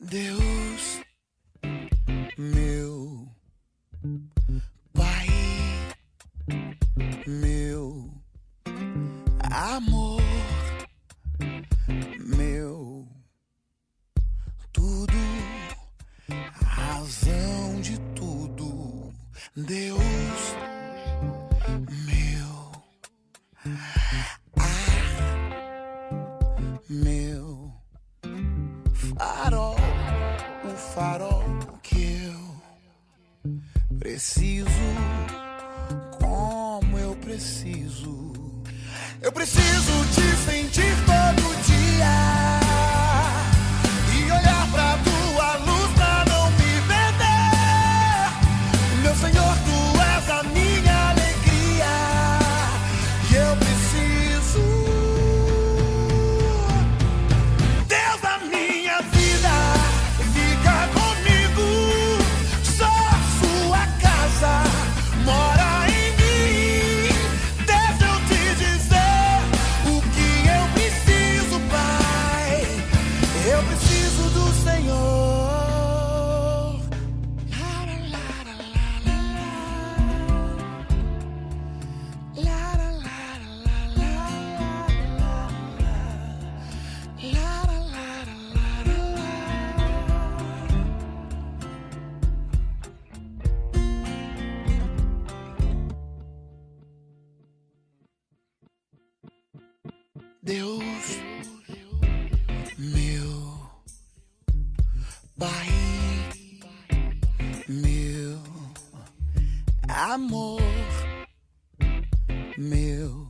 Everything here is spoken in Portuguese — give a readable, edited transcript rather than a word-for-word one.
Deus, meu Pai, meu amor, meu tudo, razão de tudo. Deus, meu meu farol, o farol que eu preciso, como eu preciso. Eu preciso te sentir todo dia e olhar pra tua luz pra não me perder. Meu Senhor, tu és a minha alegria e eu preciso. Deus da minha vida, fica comigo. Só sua casa mora em mim. Deixa eu te dizer o que eu preciso, Pai. Eu preciso do Senhor. Deus, meu Pai, meu amor, meu